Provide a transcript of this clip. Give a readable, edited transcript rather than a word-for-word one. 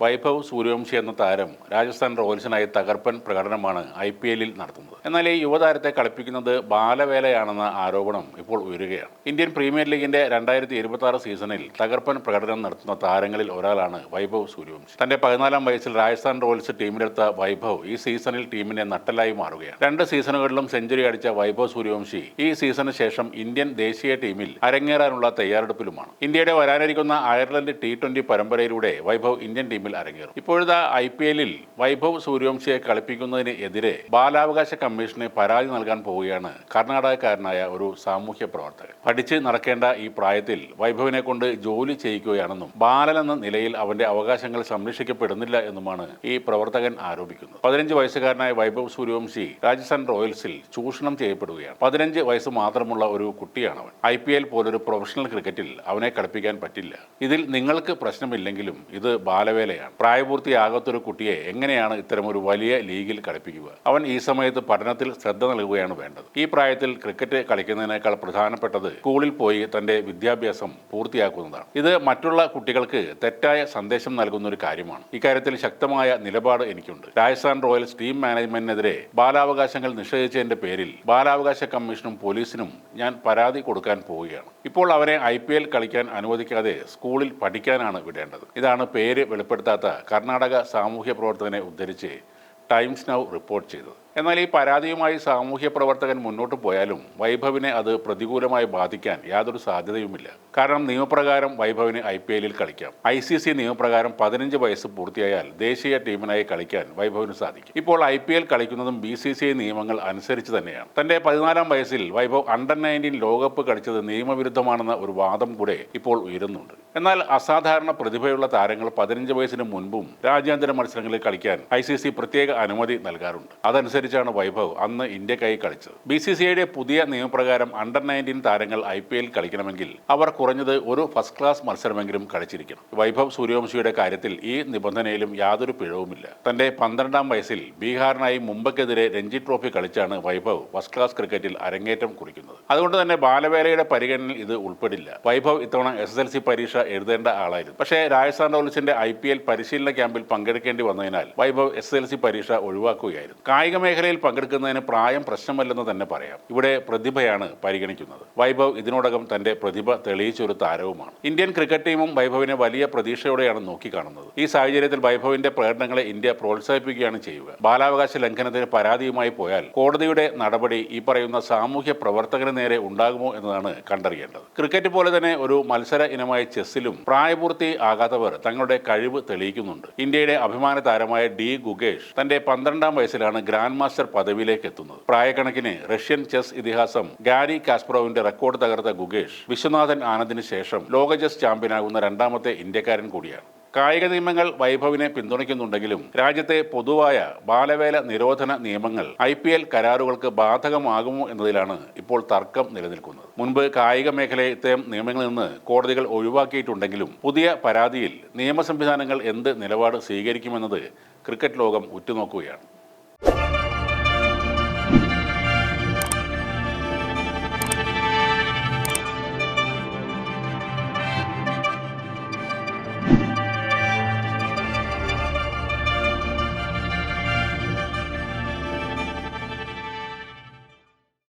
വൈഭവ് സൂര്യവംശി എന്ന താരം രാജസ്ഥാൻ റോയൽസിനായി തകർപ്പൻ പ്രകടനമാണ് IPL-ൽ നടത്തുന്നത്. എന്നാൽ ഈ യുവതാരത്തെ കളിപ്പിക്കുന്നത് ബാലവേലയാണെന്ന ആരോപണം ഇപ്പോൾ ഉയരുകയാണ്. ഇന്ത്യൻ പ്രീമിയർ ലീഗിന്റെ 2026 സീസണിൽ തകർപ്പൻ പ്രകടനം നടത്തുന്ന താരങ്ങളിൽ ഒരാളാണ് വൈഭവ് സൂര്യവംശി. തന്റെ 14-ാം വയസ്സിൽ രാജസ്ഥാൻ റോയൽസ് ടീമിലെടുത്ത വൈഭവ് ഈ സീസണിൽ ടീമിന്റെ നട്ടെല്ലായി മാറുകയാണ്. 2 സീസണുകളിലും സെഞ്ചുറി അടിച്ച വൈഭവ് സൂര്യവംശി ഈ സീസണിന് ശേഷം ഇന്ത്യൻ ദേശീയ ടീമിൽ അരങ്ങേറാനുള്ള തയ്യാറെടുപ്പിലുമാണ്. ഇന്ത്യയുടെ വരാനിരിക്കുന്ന അയർലൻഡ് T20 പരമ്പരയിലൂടെ വൈഭവ് ഇന്ത്യൻ ടീമിൽ അരങ്ങേറും. ഇപ്പോഴത്തെ IPL-ൽ വൈഭവ് സൂര്യവംശിയെ കളിപ്പിക്കുന്നതിന് എതിരെ ബാലാവകാശ കമ്മീഷന് പരാതി നൽകാൻ പോവുകയാണ് കർണാടകക്കാരനായ ഒരു സാമൂഹ്യ പ്രവർത്തകൻ. പഠിച്ച് നടക്കേണ്ട ഈ പ്രായത്തിൽ വൈഭവിനെ കൊണ്ട് ജോലി ചെയ്യിക്കുകയാണെന്നും ബാലനെന്ന നിലയിൽ അവന്റെ അവകാശങ്ങൾ സംരക്ഷിക്കപ്പെടുന്നില്ല എന്നുമാണ് ഈ പ്രവർത്തകൻ ആരോപിക്കുന്നത്. 15 വയസ്സുകാരനായ വൈഭവ് സൂര്യവംശി രാജസ്ഥാൻ റോയൽസിൽ ചൂഷണം ചെയ്യപ്പെടുകയാണ്. 15 വയസ്സ് മാത്രമുള്ള ഒരു കുട്ടിയാണവൻ. IPL പോലൊരു പ്രൊഫഷണൽ ക്രിക്കറ്റിൽ അവനെ കളിപ്പിക്കാൻ പറ്റില്ല. ഇതിൽ നിങ്ങൾക്ക് പ്രശ്നമില്ലെങ്കിലും ഇത് ബാലവേലയാണ്. പ്രായപൂർത്തിയാകാത്തൊരു കുട്ടിയെ എങ്ങനെയാണ് ഇത്തരമൊരു വലിയ ലീഗിൽ കളിപ്പിക്കുക? അവൻ ഈ സമയത്ത് പഠനത്തിൽ ശ്രദ്ധ നൽകുകയാണ് വേണ്ടത്. ഈ പ്രായത്തിൽ ക്രിക്കറ്റ് കളിക്കുന്നതിനേക്കാൾ പ്രധാനപ്പെട്ടത് സ്കൂളിൽ പോയി തന്റെ വിദ്യാഭ്യാസം പൂർത്തിയാക്കുന്നതാണ്. ഇത് മറ്റുള്ള കുട്ടികൾക്ക് തെറ്റായ സന്ദേശം നൽകുന്ന ഒരു കാര്യമാണ്. ഇക്കാര്യത്തിൽ ശക്തമായ നിലപാട് എനിക്കുണ്ട്. രാജസ്ഥാൻ റോയൽസ് ടീം മാനേജ്മെന്റിനെതിരെ ബാലാവകാശങ്ങൾ നിഷേധിച്ചതിന്റെ പേരിൽ ബാലാവകാശ കമ്മീഷനും പോലീസിനും ഞാൻ പരാതി കൊടുക്കാൻ പോവുകയാണ്. ഇപ്പോൾ അവനെ IPL കളിക്കാൻ അനുവദിക്കാതെ സ്കൂളിൽ പഠിക്കാനാണ് വിടേണ്ടത്. ഇതാണ് പേര് വെളിപ്പെടുത്താത്ത കർണാടക സാമൂഹ്യ പ്രവർത്തകനെ ഉദ്ധരിച്ച് ടൈംസ് നൗ റിപ്പോർട്ട് ചെയ്തത്. എന്നാൽ ഈ പരാതിയുമായി സാമൂഹ്യ പ്രവർത്തകൻ മുന്നോട്ട് പോയാലും വൈഭവിനെ അത് പ്രതികൂലമായി ബാധിക്കാൻ യാതൊരു സാധ്യതയുമില്ല. കാരണം നിയമപ്രകാരം വൈഭവിന് IPL-ൽ കളിക്കാം. ICC നിയമപ്രകാരം 15 വയസ്സ് പൂർത്തിയായാൽ ദേശീയ ടീമിനായി കളിക്കാൻ വൈഭവിന് സാധിക്കും. ഇപ്പോൾ IPL കളിക്കുന്നതും BCCI നിയമങ്ങൾ അനുസരിച്ച് തന്നെയാണ്. തന്റെ 14-ാം വയസ്സിൽ വൈഭവ് അണ്ടർ-19 ലോകകപ്പ് കളിച്ചത് നിയമവിരുദ്ധമാണെന്ന ഒരു വാദം കൂടെ ഇപ്പോൾ ഉയരുന്നുണ്ട്. എന്നാൽ അസാധാരണ പ്രതിഭയുള്ള താരങ്ങൾ 15 വയസ്സിന് മുൻപും രാജ്യാന്തര മത്സരങ്ങളിൽ കളിക്കാൻ ICC പ്രത്യേക അനുമതി നൽകാറുണ്ട്. അതനുസരിച്ചാണ് വൈഭവ് അന്ന് ഇന്ത്യക്കായി കളിച്ചത്. BCCIയുടെ പുതിയ നിയമപ്രകാരം അണ്ടർ-19 താരങ്ങൾ IPL കളിക്കണമെങ്കിൽ അവർ കുറഞ്ഞത് ഒരു ഫസ്റ്റ് ക്ലാസ് മത്സരമെങ്കിലും കളിച്ചിരിക്കണം. വൈഭവ് സൂര്യവംശിയുടെ കാര്യത്തിൽ ഈ നിബന്ധനയിലും യാതൊരു പിഴവുമില്ല. തന്റെ 12-ാം വയസ്സിൽ ബീഹാറിനായി മുംബൈക്കെതിരെ രഞ്ജി ട്രോഫി കളിച്ചാണ് വൈഭവ് ഫസ്റ്റ് ക്ലാസ് ക്രിക്കറ്റിൽ അരങ്ങേറ്റം കുറിക്കുന്നത്. അതുകൊണ്ട് തന്നെ ബാലവേലയുടെ പരിഗണനയിൽ ഇത് ഉൾപ്പെടില്ല. വൈഭവ് ഇത്തവണ SSLC പരീക്ഷ എഴുതേണ്ട ആളായിരുന്നു. പക്ഷേ രാജസ്ഥാൻ റോയൽസിന്റെ IPL പരിശീലന ക്യാമ്പിൽ പങ്കെടുക്കേണ്ടി വന്നതിനാൽ വൈഭവ് SSLC പരീക്ഷ ഒഴിവാക്കുകയായിരുന്നു. കായിക മേഖലയിൽ പങ്കെടുക്കുന്നതിന് പ്രായം പ്രശ്നമല്ലെന്ന് തന്നെ പറയാം. ഇവിടെ പ്രതിഭയാണ് പരിഗണിക്കുന്നത്. വൈഭവ് ഇതിനോടകം തന്റെ പ്രതിഭ തെളിയിച്ചൊരു താരവുമാണ്. ഇന്ത്യൻ ക്രിക്കറ്റ് ടീമും വൈഭവിനെ വലിയ പ്രതീക്ഷയോടെയാണ് നോക്കിക്കാണുന്നത്. ഈ സാഹചര്യത്തിൽ വൈഭവിന്റെ പ്രകടനങ്ങളെ ഇന്ത്യ പ്രോത്സാഹിപ്പിക്കുകയാണ് ചെയ്യുക. ബാലാവകാശ ലംഘനത്തിന് പരാതിയുമായി പോയാൽ കോടതിയുടെ നടപടി ഈ പറയുന്ന സാമൂഹ്യ പ്രവർത്തകന് നേരെ ഉണ്ടാകുമോ എന്നതാണ് കണ്ടറിയേണ്ടത്. ക്രിക്കറ്റ് പോലെ തന്നെ ഒരു മത്സര ഇനമായ ചെസ്സിലും പ്രായപൂർത്തി ആകാത്തവർ തങ്ങളുടെ കഴിവ് തെളിയിക്കുന്നുണ്ട്. ഇന്ത്യയുടെ അഭിമാന താരമായ D. ഗുകേഷ് തന്റെ 12-ാം വയസ്സിലാണ് ഗ്രാൻഡ് മാസ്റ്റർ പദവിയിലേക്ക് എത്തുന്നത്. പ്രായക്കണക്കിന് റഷ്യൻ ചെസ് ഇതിഹാസം ഗാരി കാസ്പറോവിന്റെ റെക്കോർഡ് തകർത്ത ഗുകേഷ് വിശ്വനാഥൻ ആനന്ദിന് ശേഷം ലോക ചെസ് ചാമ്പ്യനാകുന്ന 2ാമത്തെ ഇന്ത്യക്കാരൻ കൂടിയാണ്. കായിക നിയമങ്ങൾ വൈഭവിനെ പിന്തുണയ്ക്കുന്നുണ്ടെങ്കിലും രാജ്യത്തെ പൊതുവായ ബാലവേല നിരോധന നിയമങ്ങൾ IPL കരാറുകൾക്ക് ബാധകമാകുമോ എന്നതിലാണ് ഇപ്പോൾ തർക്കം നിലനിൽക്കുന്നത്. മുൻപ് കായിക മേഖലയെ ഇത്തരം നിയമങ്ങളിൽ നിന്ന് കോടതികൾ ഒഴിവാക്കിയിട്ടുണ്ടെങ്കിലും പുതിയ പരാതിയിൽ നിയമ സംവിധാനങ്ങൾ എന്ത് നിലപാട് സ്വീകരിക്കുമെന്നത് ക്രിക്കറ്റ് ലോകം ഉറ്റുനോക്കുകയാണ്.